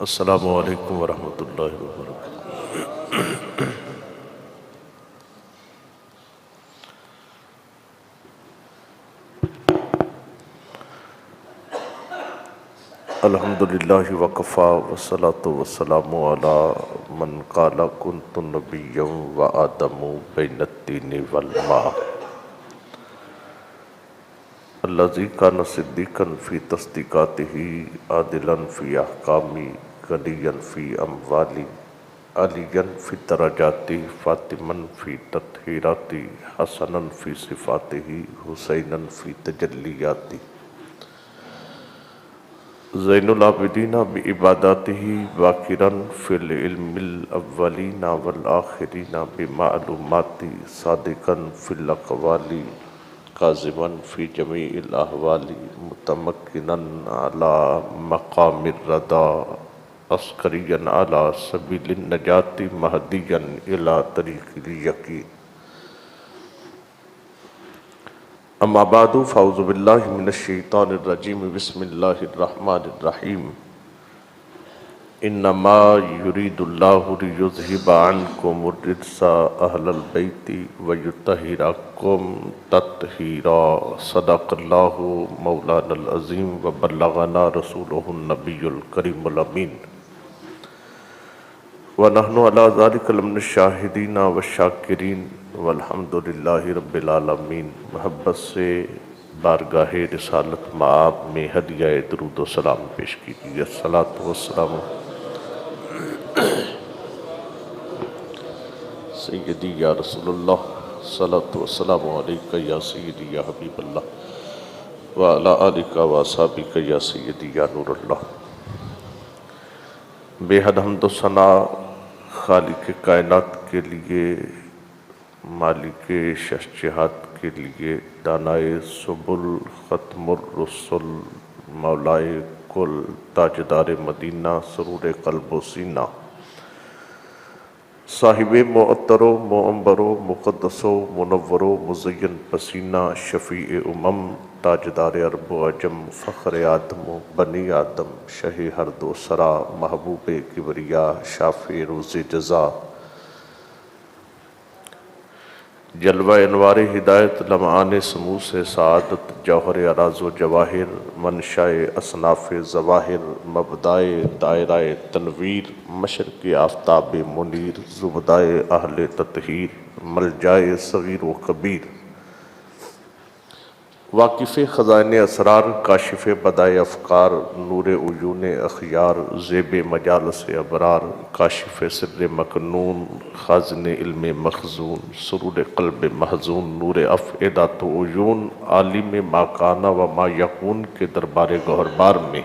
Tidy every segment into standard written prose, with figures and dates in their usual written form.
السلام علیکم ورحمۃ اللہ وبرکاتہ۔ الحمدللہ وکفیٰ والصلاۃ والسلام علی من قال کنت نبیا وآدم بین الطین والماء الذی کان صدیقا فی تصدیقاتہ عادلا فی احکامی غنیا فی اموالی عالیا فی درجاتی فاطما فی تطہیراتی حسنا فی صفاتہ حسینا فی تجلیاتی زین العابدین بعباداتہ باکرا فی العلم الاولین والآخرین بمعلومات صادقا فی الاقوال کاظما فی جمیع الاحوال متمکنا علی مقام الرضا عسکریا علی سبیل النجاة مہدیا الی طریق الیقین۔ اما بعد فاعوذ باللہ من الشیطان الرجیم بسم اللہ الرحمن الرحیم۔ انما یرید اللہ لیذہب عنکم الرجس اہل البیت ویطہرکم تطہیرا۔ صدق اللہ مولانا العظیم وبلغنا رسولہ النبی الکریم الامین، ونحن علی ذلک لمن الشاہدین والشاکرین والحمد للہ رب العالمین۔ محبت سے بارگاہ رسالت مآب میں ہدیہ درود و سلام پیش کیجیے۔ الصلاۃ والسلام سیدی یا رسول اللہ، الصلاۃ والسلام علیکہ یا سیدی یا حبیب اللہ، وعلی آلکہ واصحابکہ یا سیدی یا نور اللہ۔ بے حد حمد و ثنا خالق کائنات کے لیے، مالک ششچہات کے لیے، دانائے سبل ختم الرسل مولائے کل تاجدار مدینہ سرور قلب و سینہ، صاحب معطر و معمبر و مقدس و منور و مزین پسینہ، شفیع امم تاجدار عرب و عجم فخر آدم و بنی آدم، شہ ہر دو سرا محبوب کبریا شافع روز جزا، جلوہ انوار ہدایت لمعان سمو سے سعادت، جوہر اراز و جواہر منشاء اصناف ظواہر، مبدائے دائرہ تنویر مشرق آفتاب منیر، زبدائے اہل تطہیر ملجائے صغیر و کبیر، واقف خزائن اسرار کاشف بدائے افکار، نور عیون اخیار زیب مجالس ابرار، کاشف سر مکنون خازن علم مخزون، سرور قلب محزون، نور افئدۃ و عیون، عالم ما کان و ما یکون کے دربار گوہربار میں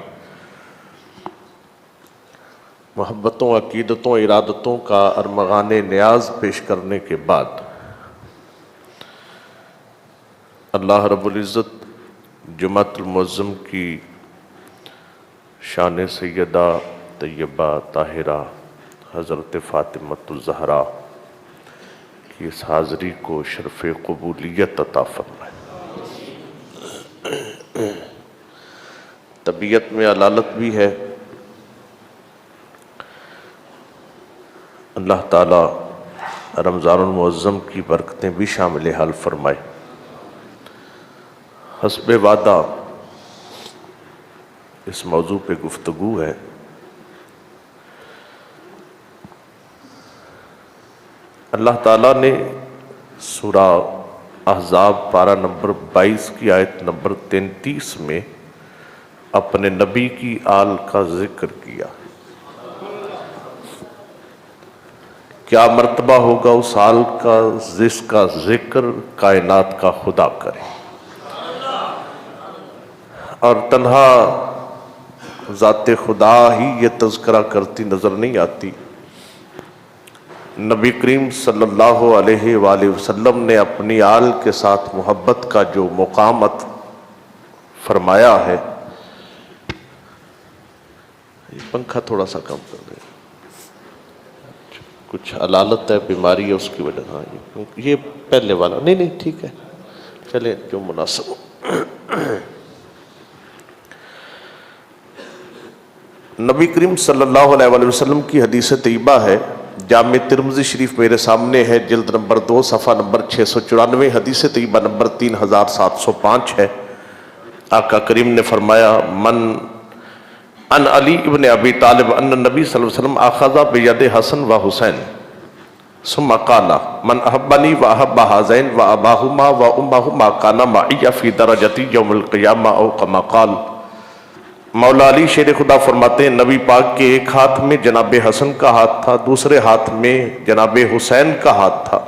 محبتوں، عقیدتوں، ارادتوں کا ارمغان نیاز پیش کرنے کے بعد اللہ رب العزت جمعۃ المعظم کی شان سیدہ طیبہ طاہرہ حضرت فاطمۃ الزہرا کی اس حاضری کو شرف قبولیت عطا فرمائے۔ طبیعت میں علالت بھی ہے، اللہ تعالیٰ رمضان المعظم کی برکتیں بھی شامل حال فرمائے۔ حسب وعدہ اس موضوع پہ گفتگو ہے۔ اللہ تعالیٰ نے سورہ احزاب پارہ نمبر 22 کی آیت نمبر 33 میں اپنے نبی کی آل کا ذکر کیا۔ کیا مرتبہ ہوگا اس آل کا جس کا ذکر کائنات کا خدا کرے، اور تنہا ذات خدا ہی یہ تذکرہ کرتی نظر نہیں آتی، نبی کریم صلی اللہ علیہ وآلہ وسلم نے اپنی آل کے ساتھ محبت کا جو مقامت فرمایا ہے۔ یہ پنکھا تھوڑا سا کم کر دیں، کچھ علالت ہے، بیماری ہے، اس کی وجہ۔ ہاں یہ پہلے والا نہیں ٹھیک ہے، چلیں جو مناسب ہو۔ نبی کریم صلی اللہ علیہ وآلہ وسلم کی حدیث طیبہ ہے، جامع ترمذی شریف میرے سامنے ہے، جلد نمبر 2 صفحہ نمبر 694، حدیث طیبہ نمبر 3705 ہے۔ آقا کریم نے فرمایا من ان علی ابن ابی طالب ان نبی صلی اللہ علیہ وسلم اخذ بید حسن و حسین ثم قال من احبنی و احب ہذین و اباہما و امہما کانا معی فی درجتی یوم القیامہ او کما قال۔ مولا علی شیر خدا فرماتے ہیں نبی پاک کے ایک ہاتھ میں جناب حسن کا ہاتھ تھا، دوسرے ہاتھ میں جناب حسین کا ہاتھ تھا۔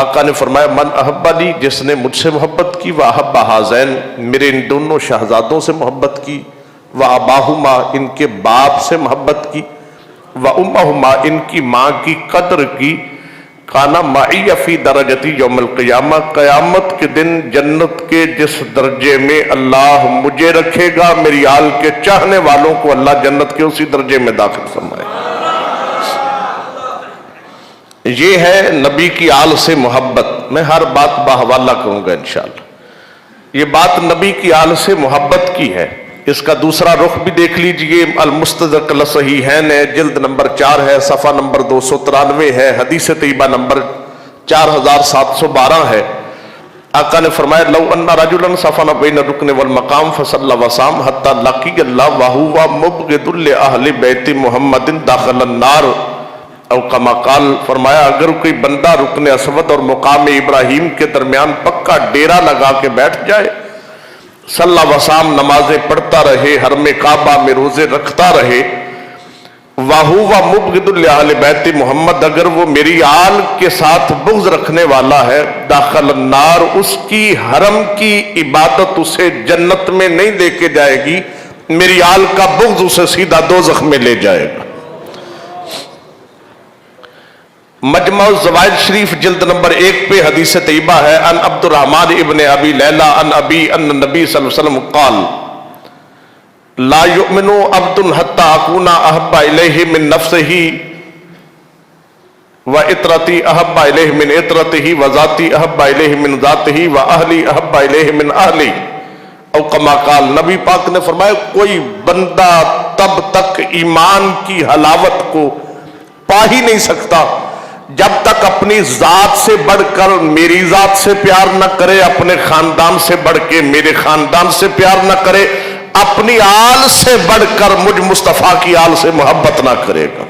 آقا نے فرمایا من احبنی، جس نے مجھ سے محبت کی، و احب ہذین، میرے ان دونوں شہزادوں سے محبت کی، و اباہما، ان کے باپ سے محبت کی، و امہما، ان کی ماں کی قدر کی، کانا معی فی درجتی یوم القیامہ، قیامت کے دن جنت کے جس درجے میں اللہ مجھے رکھے گا، میری آل کے چاہنے والوں کو اللہ جنت کے اسی درجے میں داخل فرمائے۔ یہ ہے نبی کی آل سے محبت۔ میں ہر بات باحوالہ کروں گا انشاءاللہ۔ یہ بات نبی کی آل سے محبت کی ہے۔ اس کا دوسرا رخ بھی دیکھ لیجئے، المستدرک للصحیحین ہے، جلد نمبر 4 ہے، صفحہ نمبر 293 ہے، حدیث طیبہ نمبر 4712 ہے۔ آقا نے فرمایا لو ان رجلا صفن بین الرکن والمقام فصلی وصام حتی لقی اللہ وہو مبغض لأہل بیت محمد داخل النار او کما قال۔ فرمایا اگر کوئی بندہ رکن اسود اور مقام ابراہیم کے درمیان پکا ڈیرا لگا کے بیٹھ جائے، صلی وسام، نمازیں پڑھتا رہے، حرم کعبہ میں روزے رکھتا رہے، وَهُوَ مُبْغِضٌ لِأَهْلِ بَيْتِ محمد، اگر وہ میری آل کے ساتھ بغض رکھنے والا ہے، داخل النار، اس کی حرم کی عبادت اسے جنت میں نہیں لے کے جائے گی، میری آل کا بغض اسے سیدھا دوزخ میں لے جائے گا۔ مجمع الزوائد شریف جلد نمبر 1 پہ حدیث طیبہ ہے، ان عبد الرحمن ابن ابی لیلہ ان ابی ان نبی صلی اللہ علیہ وسلم قال لا یؤمن عبد حتی اکون احب الیہ من نفسہ و اطرتی احب الیہ من اطرتہ و ذاتی احب الیہ من ذاتہ و اہلی احب الیہ من اہلی او کما قال۔ نبی پاک نے فرمایا کوئی بندہ تب تک ایمان کی حلاوت کو پا ہی نہیں سکتا جب تک اپنی ذات سے بڑھ کر میری ذات سے پیار نہ کرے، اپنے خاندان سے بڑھ کے میرے خاندان سے پیار نہ کرے، اپنی آل سے بڑھ کر مجھ مصطفیٰ کی آل سے محبت نہ کرے گا۔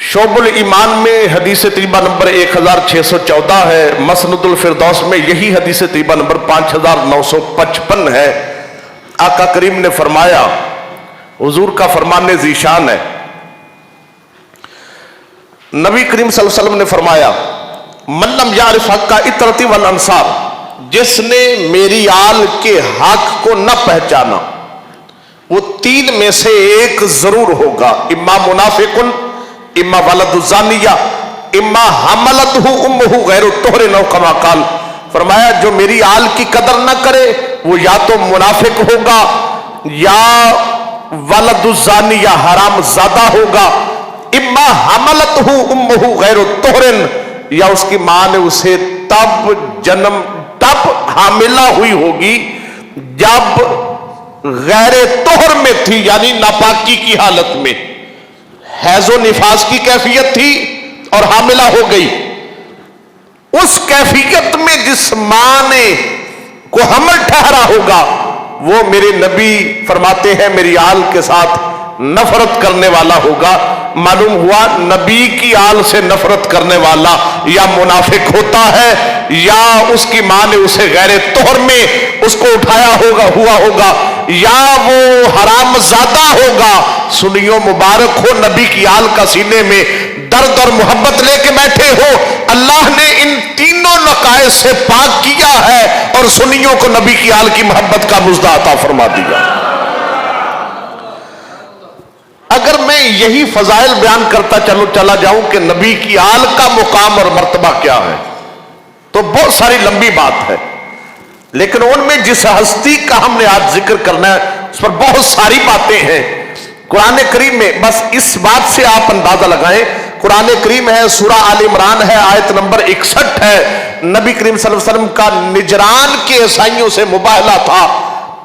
شعب الایمان میں حدیث طیبہ نمبر 1614 ہے، مسند الفردوس میں یہی حدیث طیبہ نمبر 5955 ہے۔ آقا کریم نے فرمایا، حضور کا فرمان ذیشان ہے، نبی کریم صلی اللہ علیہ وسلم نے فرمایا من لم یعرف حق اطرتی والانصار، جس نے میری آل کے حق کو نہ پہچانا، وہ 3 میں سے ایک ضرور ہوگا، اما منافق، اما ولد الزانیہ، اما حملتہ امہ غیر الطہر او کما قال۔ فرمایا جو میری آل کی قدر نہ کرے وہ یا تو منافق ہوگا، یا ولد الزانیہ حرام زادہ ہوگا، اما حملتہ امہ غیر الطہر، یا اس کی ماں نے اسے تب حاملہ ہوئی ہوگی جب غیر طہر میں تھی، یعنی ناپاکی کی حالت میں، حیض و نفاس کی کیفیت تھی اور حاملہ ہو گئی۔ اس کیفیت میں جس ماں نے کو حمل ٹھہرا ہوگا وہ میرے نبی فرماتے ہیں میری آل کے ساتھ نفرت کرنے والا ہوگا۔ معلوم ہوا نبی کی آل سے نفرت کرنے والا یا منافق ہوتا ہے، یا اس کی ماں نے اسے غیر طہر میں اس کو اٹھایا ہوگا، یا وہ حرام زادہ ہوگا۔ سنیو مبارک ہو نبی کی آل کا سینے میں درد اور محبت لے کے بیٹھے ہو، اللہ نے ان تینوں نقائص سے پاک کیا ہے اور سنیوں کو نبی کی آل کی محبت کا مزدہ عطا فرما دیا۔ اگر میں یہی فضائل بیان کرتا چلا جاؤں کہ نبی کی آل کا مقام اور مرتبہ کیا ہے تو بہت ساری لمبی بات ہے، لیکن ان میں جس ہستی کا ہم نے آج ذکر کرنا ہے اس پر بہت ساری باتیں ہیں۔ قرآن کریم میں بس اس بات سے آپ اندازہ لگائیں، قرآن کریم ہے، سورہ آل عمران ہے، آیت نمبر 61 ہے، نبی کریم صلی اللہ علیہ وسلم کا نجران کے عیسائیوں سے مباہلہ تھا،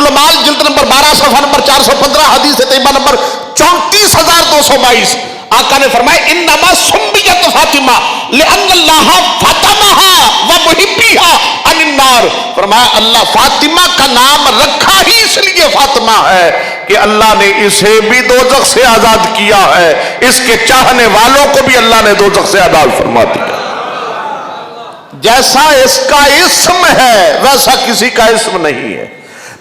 المال جلد نمبر 12 صفحہ نمبر 415 حدیث طیبہ نمبر 34222 آقا نے فرمایا انما سمیت فاطمہ لأن اللہ فاطمہا ومحبیہا عن النار، فرمایا اللہ فاطمہ کا نام رکھا ہی اس لیے فاطمہ ہے کہ اللہ نے اسے بھی دوزخ سے آزاد کیا ہے، اس کے چاہنے والوں کو بھی اللہ نے دوزخ سے آزاد فرما دیا۔ جیسا اس کا اسم ہے ویسا کسی کا اسم نہیں ہے،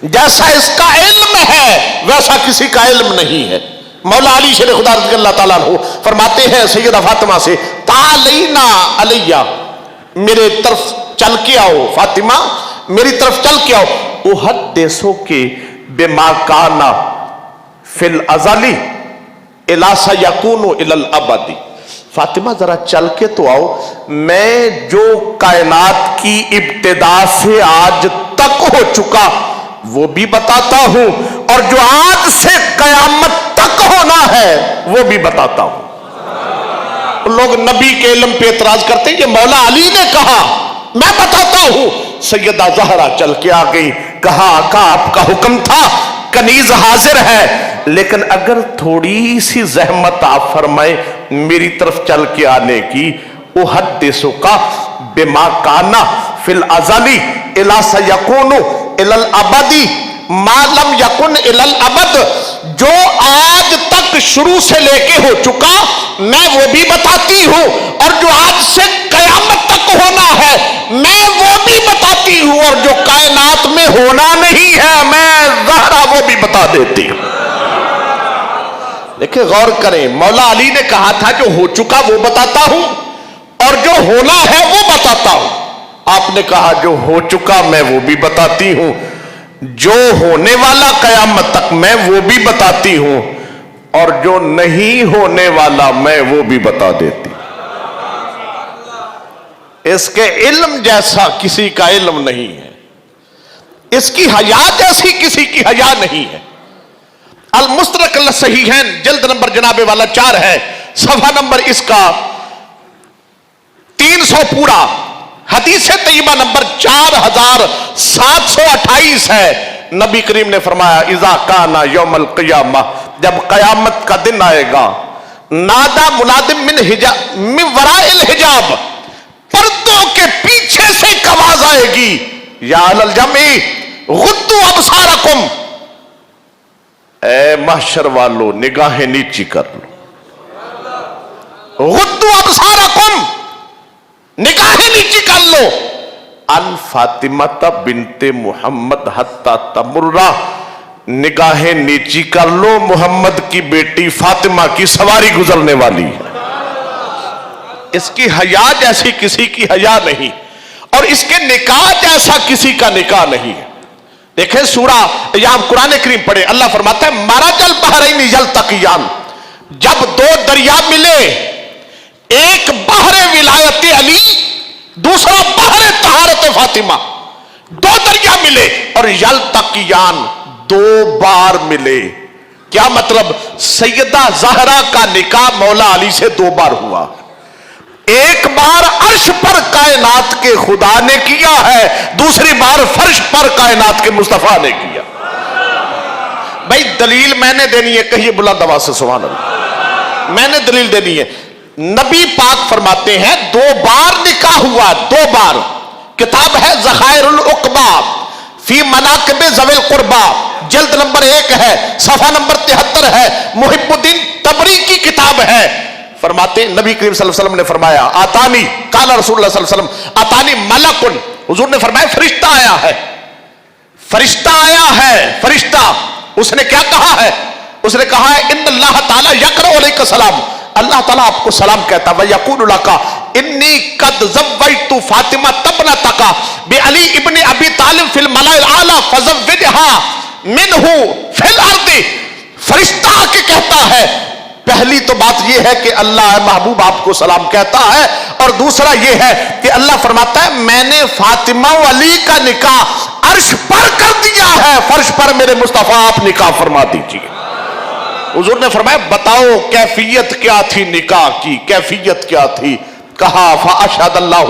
جیسا اس کا علم ہے ویسا کسی کا علم نہیں ہے۔ مولا علی شیر خدا رضی اللہ تعالیٰ عنہ فرماتے ہیں سیدہ فاطمہ سے تعالینا علیہ، میرے طرف چل کے آؤ فاطمہ، میری طرف چل کے آؤ، احدثو کے بما کانا فی الازلی الا سیکون الی الابدی، فاطمہ ذرا چل کے تو آؤ، میں جو کائنات کی ابتدا سے آج تک ہو چکا وہ بھی بتاتا ہوں، اور جو آج سے قیامت تک ہونا ہے وہ بھی بتاتا ہوں۔ لوگ نبی کے علم پہ اعتراض کرتے ہیں، یہ مولا علی نے کہا میں بتاتا ہوں۔ سیدہ زہرا چل کے آ گئی، کہا آقا آپ کا حکم تھا، کنیز حاضر ہے، لیکن اگر تھوڑی سی زحمت آپ فرمائیں میری طرف چل کے آنے کی، احدثک بما کانا فی الازلی الا سیکون الی الابدی ما لم یکن الی الابد، جو آج تک شروع سے لے کے ہو چکا میں وہ بھی بتاتی ہوں، اور جو آج سے قیامت تک ہونا ہے میں وہ بھی بتاتی ہوں، اور جو کائنات میں ہونا نہیں ہے میں زہرا وہ بھی بتا دیتی ہوں۔ دیکھیں غور کریں، مولا علی نے کہا تھا جو ہو چکا وہ بتاتا ہوں اور جو ہونا ہے وہ بتاتا ہوں، آپ نے کہا جو ہو چکا میں وہ بھی بتاتی ہوں، جو ہونے والا قیامت تک میں وہ بھی بتاتی ہوں، اور جو نہیں ہونے والا میں وہ بھی بتا دیتی ہوں۔ اس کے علم جیسا کسی کا علم نہیں ہے، اس کی حیا جیسی کسی کی حیا نہیں ہے۔ المستدرک الصحیحین جلد نمبر جناب والا 4 ہے، صفحہ نمبر اس کا 300 پورا، حدیث طیبہ نمبر 4728 ہے۔ نبی کریم نے فرمایا اذا کانا یوم القیامہ، جب قیامت کا دن آئے گا، نادا منادم من وراء الحجاب، پردوں کے پیچھے سے ایک آواز آئے گی، یا اہل الجمع غضوا ابصارکم، اے محشر والو نگاہیں نیچی کر لو، غضوا ابصارکم نگاہیں نیچی کر لو، ان فاطمہ بنت محمد حتی تمرہ، نگاہیں نیچی کر لو، محمد کی بیٹی فاطمہ کی سواری گزرنے والی ہے۔ اس کی حیا جیسی کسی کی حیا نہیں، اور اس کے نکاح جیسا کسی کا نکاح نہیں ہے۔ دیکھیں سورہ یا آپ قرآن کریم پڑھیں، اللہ فرماتا ہے مرج البحرین یلتقیان، جب دو دریا ملے، ایک بحر ولایت علی دوسرا بحر طہارت فاطمہ، دو دریا ملے اور یلتقیان دو بار ملے، کیا مطلب؟ سیدہ زہرا کا نکاح مولا علی سے 2 بار ہوا، ایک بار عرش پر کائنات کے خدا نے کیا ہے، دوسری بار فرش پر کائنات کے مصطفیٰ نے کیا۔ بھائی دلیل میں نے دینی ہے، کہیے بلند آواز سے سبحان اللہ، میں نے دلیل دینی ہے۔ نبی پاک فرماتے ہیں 2 بار نکاح ہوا، 2 بار۔ کتاب ہے ذخائر العقبہ فی مناقب ذوی القربہ، جلد نمبر 1 ہے، صفحہ نمبر 73 ہے، محب الدین تبری کی کتاب ہے۔ فرماتے ہیں نبی کریم صلی اللہ علیہ وسلم نے فرمایا آتانی قال رسول اللہ صلی اللہ علیہ وسلم آتانی ملکن، حضور نے فرمایا فرشتہ آیا ہے، فرشتہ آیا ہے، فرشتہ۔ اس نے کیا کہا ہے؟ اس نے کہا ہے ان اللہ تعالی یقرأ علیک السلام، اللہ تعالیٰ آپ کو سلام کہتا ہے، وَيَقُولُ لَكَ إِنِّي قَدْ زَوَّجْتُ فَاطِمَةَ ابْنَتَكَ بِعَلِي ابْنِ أَبِي طَالِبٍ فِي الْمَلَإِ الْأَعْلَىٰ فَزَوِّجْهَا مِنْهُ فِي الْأَرْضِ۔ فرشتہ آ کے کہتا ہے، پہلی تو بات یہ ہے کہ اللہ محبوب آپ کو سلام کہتا ہے، اور دوسرا یہ ہے کہ اللہ فرماتا ہے میں نے فاطمہ و علی کا نکاح عرش پر کر دیا ہے، فرش پر میرے مصطفیٰ آپ نکاح فرما دیجئے۔ حضور نے فرمایا بتاؤ کیفیت کیا تھی نکاح کی، کیفیت کیا تھی؟ کہا فاشہد اللہ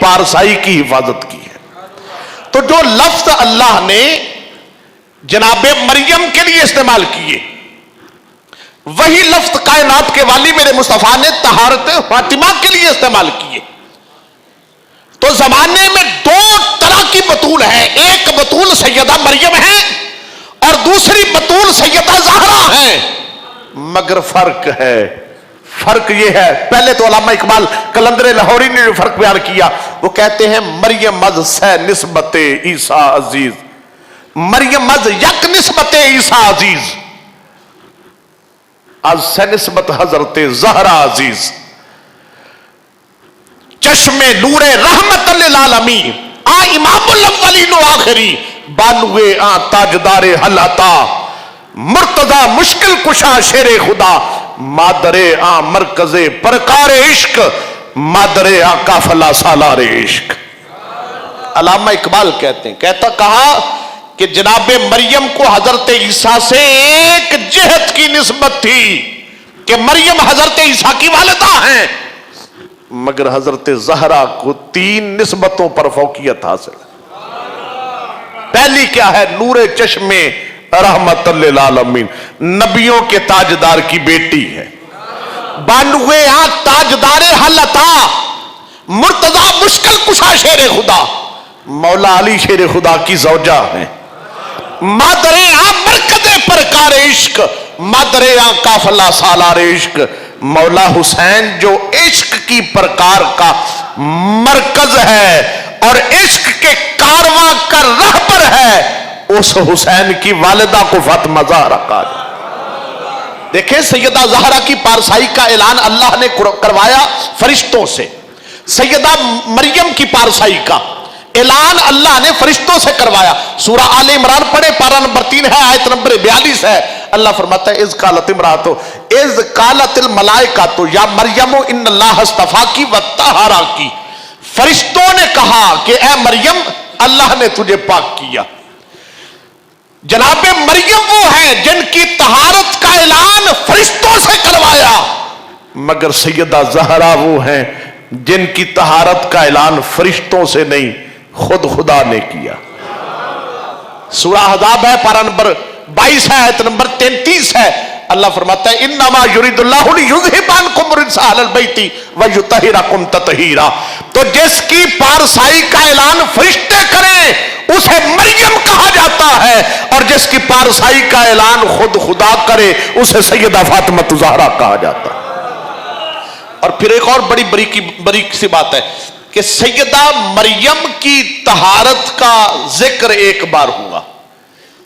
پارسائی کی حفاظت کی ہے۔ تو جو لفظ اللہ نے جناب مریم کے لیے استعمال کیے، وہی لفظ کائنات کے والی میرے مصطفیٰ نے طہارت فاطمہ کے لیے استعمال کیے۔ تو زمانے میں دو طرح کی بطول ہے، ایک بطول سیدہ مریم ہے اور دوسری بطول سیدہ زہرا ہے، مگر فرق ہے۔ فرق یہ ہے، پہلے تو علامہ اقبال قلندر لاہوری نے جو فرق بیان کیا، وہ کہتے ہیں مریم از سے نسبت عیسیٰ عزیز، مریم از یک نسبت عیسیٰ عزیز، از سے نسبت حضرت زہرا عزیز، چشم نور رحمت للعالمین، آ امام الاولین و آخری، بانوے آ تاجدار حل عطا، مرتضی مشکل کشا شیر خدا، مادر آ مرکز پرکار عشق، مادر آ قافلہ سالار عشق۔ علامہ اقبال کہتے ہیں، کہا کہ جناب مریم کو حضرت عیسیٰ سے ایک جہت کی نسبت تھی کہ مریم حضرت عیسیٰ کی والدہ ہیں، مگر حضرت زہرا کو 3 نسبتوں پر فوقیت حاصل ہے۔ پہلی کیا ہے؟ نور چشم رحمت للعالمین، نبیوں کے تاجدار کی بیٹی ہے، بانوے تاجدار حل عطا، مرتضی مشکل کشا شیر خدا، مولا علی شیر خدا کی زوجہ ہیں، مادر مرکز پرکار عشق، مادر قافلہ سالار عشق، مولا حسین جو عشق کی پرکار کا مرکز ہے اور عشق کے کارواں کا رہبر ہے، اس حسین کی والدہ کو فاطمہ زہرا کہا جائے۔ دیکھیں سیدہ زہرا کی پارسائی کا اعلان اللہ نے کروایا فرشتوں سے، سیدہ مریم کی پارسائی کا اعلان اللہ نے فرشتوں سے کروایا۔ سورہ آل عمران پڑھے، پارہ نمبر 3 ہے، آیت نمبر 42 ہے۔ اللہ فرماتا ہے اذ قالت امراتو اذ قالت الملائکۃ یا مریم ان اللہ اصطفاکی وطہراکی، فرشتوں نے کہا کہ اے مریم اللہ نے تجھے پاک کیا۔ جناب مریم وہ ہیں جن کی طہارت کا اعلان فرشتوں سے کروایا، مگر سیدہ زہرا وہ ہیں جن کی طہارت کا اعلان فرشتوں سے نہیں، خود خدا نے کیا۔ سورہ احزاب ہے، پارہ نمبر 22 ہے، آیت نمبر 33 ہے۔ اللہ فرماتا ہے انما یرید اللہ لیذھب عنکم الرجس اہل البیت ویطہرکم تطہیرا۔ تو جس کی پارسائی کا اعلان فرشتے کریں اسے مریم کہا جاتا ہے، اور جس کی پارسائی کا اعلان خود خدا کرے اسے سیدہ فاطمہ زہرا کہا جاتا ہے۔ اور پھر ایک اور بڑی بریک سی بات ہے کہ سیدہ مریم کی طہارت کا ذکر ایک بار ہوا،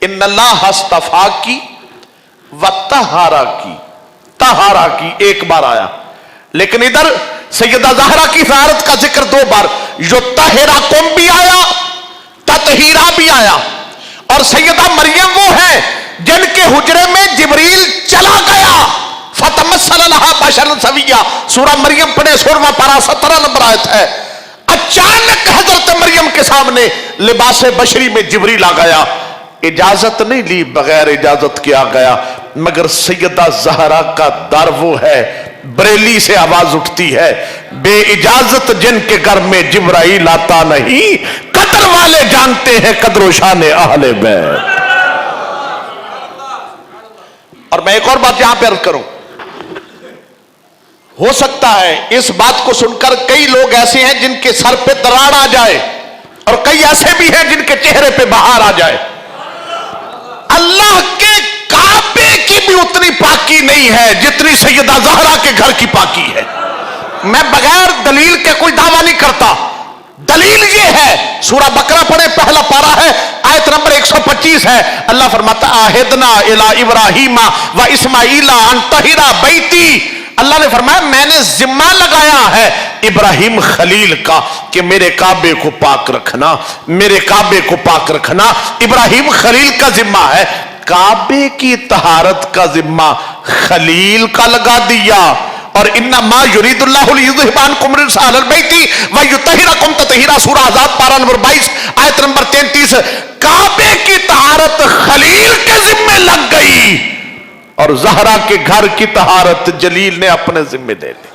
ان اللہ اصطفاکی وطہراکی، طہارا کی ایک بار آیا، لیکن ادھر سیدہ زہرا کی طہارت کا ذکر 2 بار، یطہرکم بھی آیا، تطہیرا بھی آیا۔ اور سیدہ مریم وہ ہے جن کے حجرے میں جبریل چلا گیا، فتمثل لہا بشرا سویا، سورہ مریم پڑھے 16واں پارہ 17 نمبر آیت ہے۔ اچانک حضرت مریم کے سامنے لباس بشری میں جبریل آ گیا، اجازت نہیں لی، بغیر اجازت کے آ گیا، مگر سیدہ زہرا کا در وہ ہے، بریلی سے آواز اٹھتی ہے، بے اجازت جن کے گھر میں جبرائیل آتا نہیں، قدر والے جانتے ہیں قدر و شان اہل بیت۔ اور میں ایک اور بات یہاں پہ عرض کروں، ہو سکتا ہے اس بات کو سن کر کئی لوگ ایسے ہیں جن کے سر پہ دراڑ آ جائے، اور کئی ایسے بھی ہیں جن کے چہرے پہ بہار آ جائے۔ اللہ کے کعبے کی بھی اتنی پاکی نہیں ہے جتنی سیدہ زہرا کے گھر کی پاکی ہے۔ میں بغیر دلیل کے کوئی دعویٰ نہیں کرتا، دلیل یہ ہے، سورہ بقرہ پڑھے، پہلا پارہ ہے، آیت نمبر 125 ہے۔ اللہ فرماتا آہدنا الی ابراہیم و اسماعیل ان طہرا بیتی، اللہ نے فرمایا میں نے ذمہ لگایا ہے ابراہیم خلیل کا کہ میرے کعبے کو پاک رکھنا، میرے کعبے کو پاک رکھنا، ابراہیم خلیل کا ذمہ ہے۔ کعبے کی طہارت کا ذمہ خلیل کا لگا دیا، اور انما یرید اللہ لیذھب عنکم الرجس اہل البیت ویطہرکم تطہیرا، سورہ احزاب پارہ نمبر 22 آیت نمبر 33۔ کعبے کی طہارت خلیل کے ذمہ لگ گئی اور زہرا کے گھر کی طہارت جلیل نے اپنے ذمہ دے لی۔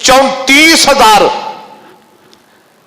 34,000,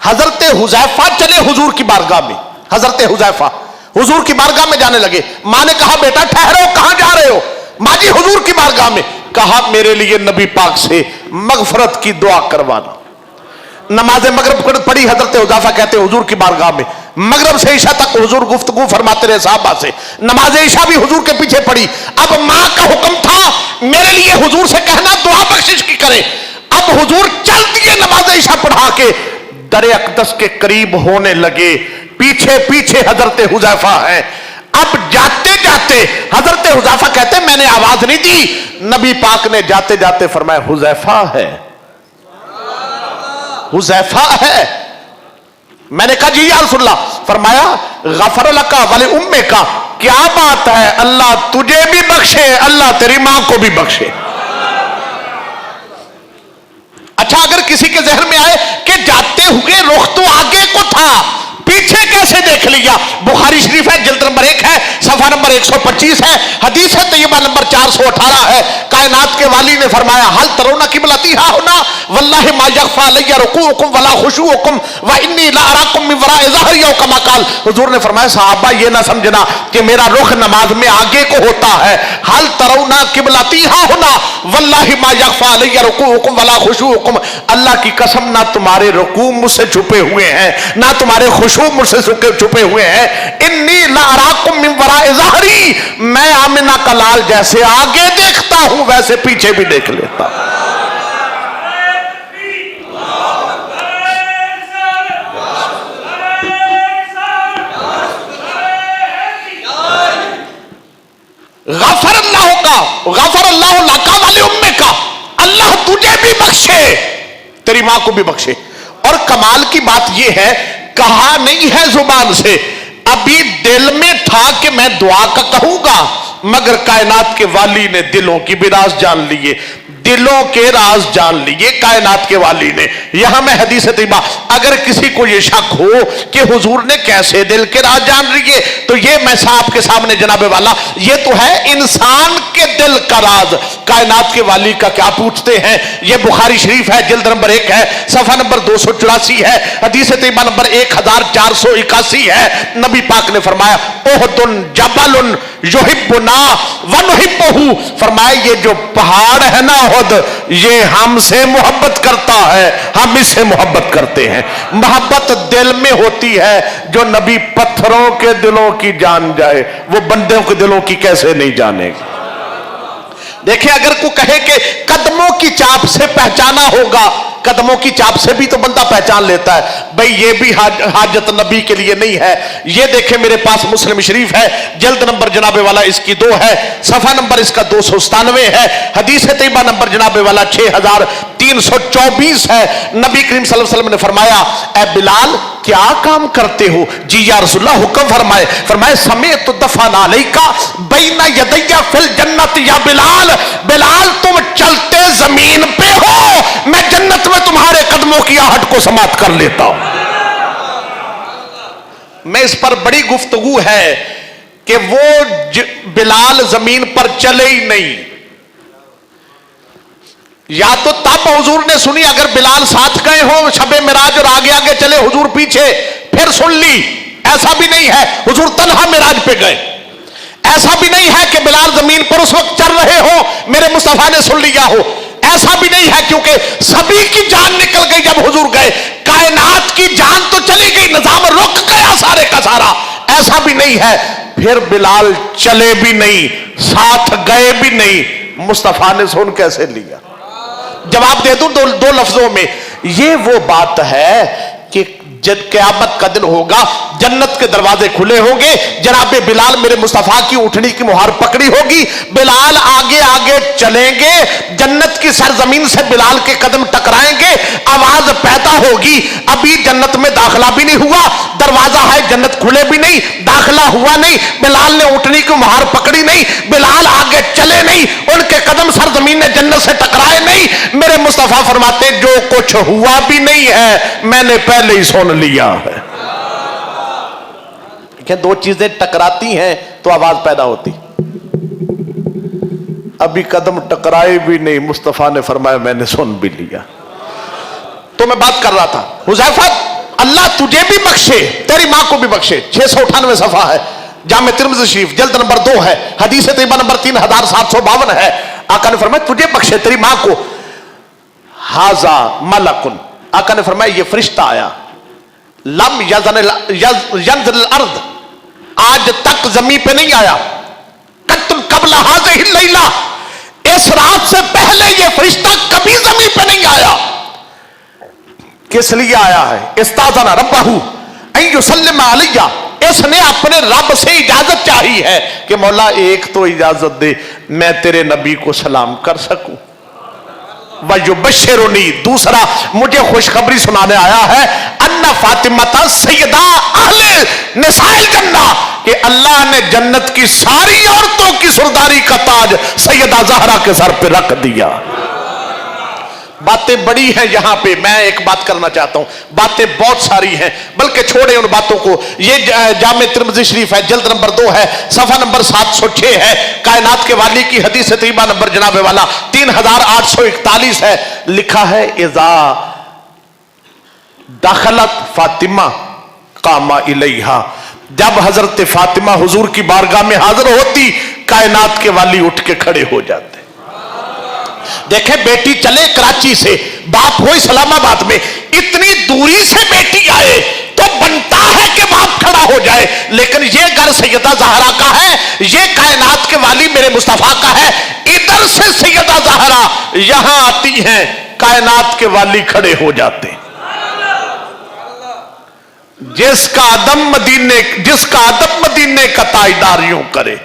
حضرت حذیفہ چلے حضور کی بارگاہ میں. حضرت حذیفہ حضور کی بارگاہ میں جانے لگے. ماں نے کہا بیٹا ٹھہرو, کہاں جا رہے ہو؟ ماں جی حضور کی بارگاہ میں. کہا میرے لیے نبی پاک سے مغفرت کی دعا کروانا. نماز مغرب پڑھی. حضرت حذیفہ کہتے ہیں حضور کی بارگاہ میں مغرب سے عشاء تک حضور گفتگو فرماتے رہے صحابہ سے. نماز عشاء بھی حضور کے پیچھے پڑھی. اب ماں کا حکم تھا میرے لیے حضور سے کہنا دعا بخشش کی کرے. اب حضور چل دیے نماز عشاء پڑھا کے در اقدس کے قریب ہونے لگے. پیچھے پیچھے حضرت حذیفہ ہیں. اب جاتے جاتے حضرت حذیفہ کہتے ہیں میں نے آواز نہیں دی. نبی پاک نے جاتے جاتے فرمایا حذیفہ ہے, حذیفہ ہے. میں نے کہا جی یا رسول اللہ. فرمایا غفر لک ولی امک. کیا بات ہے, اللہ تجھے بھی بخشے, اللہ تیری ماں کو بھی بخشے. اچھا اگر کسی کے ذہن میں آئے کہ جاتے ہوئے رخ تو آگے کو تھا, پیچھے کیسے دیکھ لیا؟ بخاری شریف ہے, جلد نمبر 1 ہے, صفحہ نمبر 125 ہے, حدیث طیبہ نمبر 418 ہے. کائنات کے والی نے فرمایا حل ترون قبلتی ہا ہونا واللہ ما یخفی علی رکوعکم ولا خشوعکم وانی لا اراکم من وراء ظہری او کما قال. حضور نے فرمایا صحابہ یہ نہ سمجھنا کہ میرا رخ نماز میں آگے کو ہوتا ہے. حل ترون قبلتی ہا ہونا واللہ ما یخفی علی رکوعکم ولا خشوعکم. اللہ کی قسم نہ تمہارے رکوع مجھ سے چھپے ہوئے ہیں نہ تمہارے خشوع مجھ سے چھپے ہوئے ہیں. انی لا اراکم من وراء ظہری. میں آمنہ کا لال جیسے آگے دیکھتا ہوں ویسے پیچھے بھی دیکھ لیتا ہوں. غفر اللہ کا, غفر اللہ لک ولی امک. اللہ تجھے بھی بخشے, تیری ماں کو بھی بخشے. اور کمال کی بات یہ ہے کہا نہیں ہے زبان سے, ابھی دل میں تھا کہ میں دعا کا کہوں گا, مگر کائنات کے والی نے دلوں کی بھی راز جان لیے, دلوں کے راز جان لیے کائنات کے والی نے. یہاں میں حدیث طیبہ اگر کسی کو یہ شک ہو کہ حضور نے کیسے دل کے راز جان لیے تو یہ میں صاحب کے سامنے جناب والا یہ تو ہے انسان کے دل کا راز, کائنات کے والی کا کیا پوچھتے ہیں. یہ بخاری شریف ہے, جلد نمبر 1 ہے, صفحہ نمبر 284 ہے, حدیث طیبہ نمبر 1481 ہے. نبی پاک نے فرمایا احد جبل یحبنا ونحبہ. فرمایا یہ جو پہاڑ ہے نا احد یہ ہم سے محبت کرتا ہے, ہم اس سے محبت کرتے ہیں. محبت دل میں ہوتی ہے. جو نبی پتھروں کے دلوں کی جان جائے وہ بندوں کے دلوں کی کیسے نہیں جانے گا. دیکھیں اگر کوئی کہے کہ قدموں کی چاپ سے پہچانا ہوگا, قدموں کی چاپ سے بھی تو بندہ پہچان لیتا ہے. بھئی یہ بھی حاجت نبی کے لیے نہیں ہے. یہ دیکھیں میرے پاس مسلم شریف ہے, جلد نمبر جناب والا اس کی 2 ہے, صفحہ نمبر اس کا 297 ہے, حدیث طیبہ نمبر جناب والا 6324 ہے. نبی کریم صلی اللہ علیہ وسلم نے فرمایا اے بلال کیا کام کرتے ہو؟ جی یا رسول اللہ حکم فرمائے. فرمائے سمیت دفن علیکا بین یدیا فی الجنت یا بلال. بلال تم چلتے زمین پہ ہو, میں جنت میں تمہارے قدموں کی آہٹ کو سماعت کر لیتا ہوں. میں اس پر بڑی گفتگو ہے کہ وہ بلال زمین پر چلے ہی نہیں. یا تو تب حضور نے سنی اگر بلال ساتھ گئے ہوں شب معراج اور آگے آگے چلے حضور پیچھے پھر سن لی. ایسا بھی نہیں ہے حضور تنہا معراج پہ گئے. ایسا بھی نہیں ہے کہ بلال زمین پر اس وقت چل رہے ہو میرے مصطفیٰ نے سن لیا ہو. ایسا بھی نہیں ہے کیونکہ سبھی کی جان نکل گئی جب حضور گئے. کائنات کی جان تو چلی گئی, نظام رک گیا سارے کا سارا. ایسا بھی نہیں ہے پھر بلال چلے بھی نہیں ساتھ گئے بھی نہیں. مصطفیٰ نے سن کیسے لیا؟ جواب دے دوں دو لفظوں میں. یہ وہ بات ہے کہ جب قیامت کا دن ہوگا جنت کے دروازے کھلے ہوں گے, جناب بلال میرے مصطفیٰ کی اٹھنی کی مہار پکڑی ہوگی, بلال آگے آگے چلیں گے, جنت کی سرزمین سے بلال کے قدم ٹکرائیں گے, آواز پیدا ہوگی. ابھی جنت میں داخلہ بھی نہیں ہوا, دروازہ ہے جنت کھلے بھی نہیں, داخلہ ہوا نہیں, بلال نے اٹھنی کی مہار پکڑی نہیں, بلال آگے چلے نہیں, ان کے قدم سرزمین نے جنت سے ٹکرائے نہیں. میرے مصطفیٰ فرماتے جو کچھ ہوا بھی نہیں ہے میں نے پہلے ہی سن لیا ہے. کہ 2 چیزیں ٹکراتی ہیں تو آواز پیدا ہوتی. ابھی قدم ٹکرائے بھی نہیں, مصطفیٰ نے فرمایا میں نے سن بھی لیا. تو میں بات کر رہا تھا حذیفہ اللہ تجھے بھی بخشے تیری ماں کو بھی بخشے. 698 صفحہ ہے, جامع ترمذی شریف جلد نمبر 2 ہے, حدیث طیبہ نمبر 3752 ہے. آقا نے فرمایا تجھے بخشے تیری ماں کو. ہاذا ملکن, آقا نے فرمایا یہ فرشتہ آیا, لم ینزل الارض, آج تک زمین پہ نہیں آیا, قبل هذه اللیلہ, اس رات سے پہلے یہ فرشتہ کبھی زمین پہ نہیں آیا. کس لیے آیا ہے؟ استاذن ربہ ان یسلم علیہ, اس نے اپنے رب سے اجازت چاہی ہے کہ مولا ایک تو اجازت دے میں تیرے نبی کو سلام کر سکوں. وَيُبَشِّرُنِي, دوسرا مجھے خوشخبری سنانے آیا ہے, ان فاطمہ سیدہ اہل نساء الجنہ, کہ اللہ نے جنت کی ساری عورتوں کی سرداری کا تاج سیدہ زہرا کے سر پہ رکھ دیا. باتیں بڑی ہیں یہاں پہ, میں ایک بات کرنا چاہتا ہوں, باتیں بہت ساری ہیں بلکہ چھوڑیں ان باتوں کو. یہ جامع ترمذی شریف ہے, جلد نمبر 2 ہے, صفحہ نمبر 706 ہے, کائنات کے والی کی حدیث طیبہ نمبر جناب والا 3841 ہے. لکھا ہے اذا دخلت فاطمہ قام الیہا, جب حضرت فاطمہ حضور کی بارگاہ میں حاضر ہوتی کائنات کے والی اٹھ کے کھڑے ہو جاتے. دیکھیں بیٹی چلے کراچی سے, باپ ہو اسلام آباد میں, اتنی دوری سے بیٹی آئے تو بنتا ہے کہ باپ کھڑا ہو جائے, لیکن یہ گھر سیدہ زہرا کا ہے, یہ کائنات کے والی میرے مصطفیٰ کا ہے. ادھر سے سیدہ زہرا یہاں آتی ہیں, کائنات کے والی کھڑے ہو جاتے. جس کا ادب مدینے کا تاجدار یوں کرے,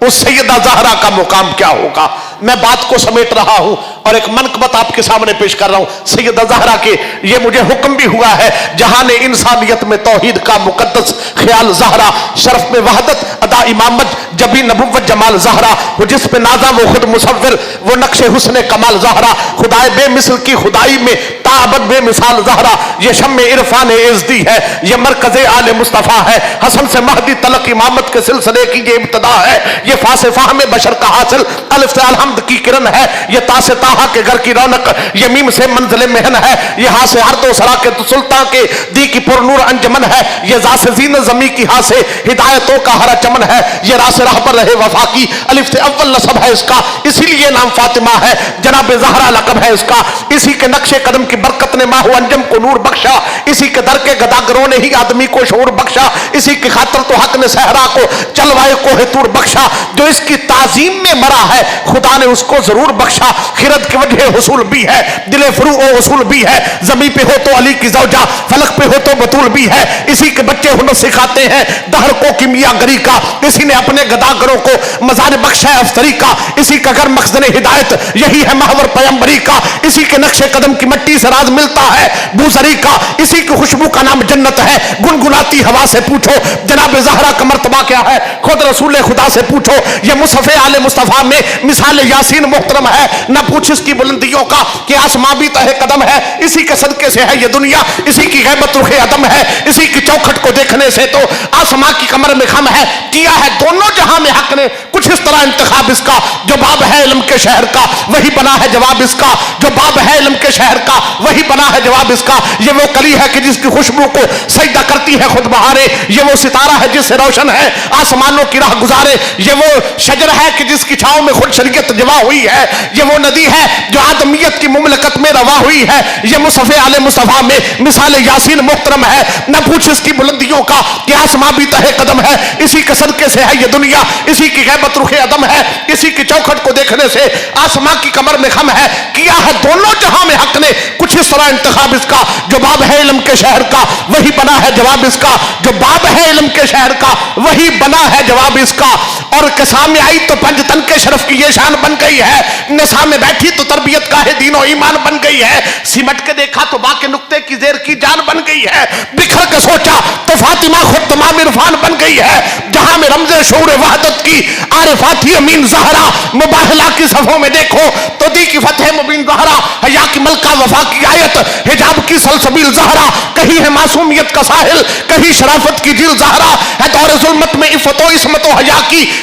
اس سیدہ زہرا کا مقام کیا ہوگا. میں بات کو سمیٹ رہا ہوں اور ایک منقبت آپ کے سامنے پیش کر رہا ہوں. سیدہ زہرا کے یہ مجھے حکم بھی ہوا ہے, جہان انسانیت میں توحید کا مقدس خیال زہرا, شرف میں وحدت ادا امامت, جبی نبوت جمال زہرا, وہ جس پہ نازا وہ خود مصور, وہ نقش حسن کمال زہرا, خدائے بے مثل کی خدائی میں تعبد بے مثال زہرا, یہ شمع عرفان ازدی ہے, یہ مرکز آل مصطفیٰ ہے, حسن سے مہدی تلق امامت کے سلسلے کی یہ ابتدا ہے, یہ فاس فہم بشر کا حاصل, الف سے الحمد کی کرن ہے, یہ تا سے تاہا کے گھر کی رونق, یہ میم سے منزل مہن ہے, یہ ہاں سے ہر دو سرا کے سلطان کے دی کی پر نور انجمن ہے, یہ ذا سے زین زمین کی ہاں سے ہدایتوں کا ہرا چمن ہے, یہ راس راہ پر رہے وفا کی, الف سے اول نسب ہے اس کا, اسی لیے نام فاطمہ ہے, جناب زہرا لقب ہے اس کا, اسی کے نقش قدم کی برکت نے ماہ انجم کو نور بخشا, اسی کے در کے گداگروں نے ہی آدمی کو شعور بخشا, اسی کی خاطر تو حق نے صحرا کو چلوائے کوہ طور بخشا, جو اس کی تعظیم میں مرا ہے خدا نے اس کو ضرور بخشا, خرد کی وجہ حصول بھی ہے, دل فروع و اصول بھی ہے, زمین پہ ہو تو علی کی زوجہ, فلک پہ ہو تو بطول بھی ہے, اسی کے بچے ہنر سکھاتے ہیں دہر کو کیمیا گری کا, اسی نے اپنے گداگروں کو مزار بخشا ہے افسری کا, اسی کا گھر مخزن ہدایت یہی ہے محور پیمبری کا, اسی کے نقش قدم کی مٹی سے راز ملتا ہے بوزری کا, اسی کی خوشبو کا نام جنت ہے, گنگناتی ہوا سے پوچھو جناب زہرا کا مرتبہ کیا ہے, خود رسول خدا سے پوچھو, یہ مصطفی آل مصطفیٰ میں مثال یاسین محترم ہے, نہ پوچھ اس کی بلندیوں کا کہ آسماں بھی تہ قدم ہے, اسی کے صدقے سے ہے یہ دنیا, اسی کی غیبت رخ عدم ہے, اسی کی چوکھٹ کو دیکھنے سے تو آسماں کی کمر میں خم ہے, کیا ہے دونوں جہاں میں حق نے کچھ اس طرح انتخاب اس کا, جو باب ہے علم کے شہر کا وہی بنا ہے جواب اس کا, جو باب ہے علم کے شہر کا وہی بنا ہے جواب اس کا, یہ وہ کلی ہے کہ جس کی خوشبو کو سجدہ کرتی ہے خود بہارے, یہ وہ ستارہ ہے جس سے روشن ہے آسمانوں کی راہ گزارے, یہ وہ شجر ہے کہ جس کی چھاؤں میں خود شریعت جوا ہوئی ہے, یہ وہ ندی ہے جو آدمیت کی مملکت میں روا ہوئی ہے, یہ مصطفی آل مصطفیٰ میں مثال یاسین محترم ہے, نہ پوچھ اس کی بلندیوں کا کہ آسماں بھی تہ قدم ہے, اسی کے صدقے سے ہے یہ دنیا, اسی کی غیبت رخ عدم ہے, اسی کی چوکھٹ کو دیکھنے سے آسماں کی کمر میں خم ہے, کیا ہے دونوں جہاں میں حق نے کچھ اس طرح انتخاب اس کا, جو باب ہے علم کے شہر کا وہی بنا ہے جواب اس کا, جو باب ہے علم کے شہر کا وہی بنا ہے جواب اس کا, اور قسام میں آئی تو پنج تن کے شرف کی یہ شان بن گئی ہے, نسا میں بیٹھی تو تربیت کا ہے دین و ایمان بن گئی ہے, سمٹ کے دیکھا تو باقی نقطے کی زیر کی جان بن گئی ہے, بکھر کے سوچا تو فاطمہ خود تمام عرفان بن گئی ہے, جہاں میں رمز شعور وحدت کی عارفاتی امین زہرا, مباہلہ کی صفوں میں دیکھو تو دی کی فتح مبین زہرا, حیا کی ملکہ وفا کی آیت, حجاب کی سلسبیل زہرا, کہیں ہے معصومیت کا ساحل کہیں شرافت کی جیل زہرا, ہے دور ظلمت میں عفت و عصمت و حیا کی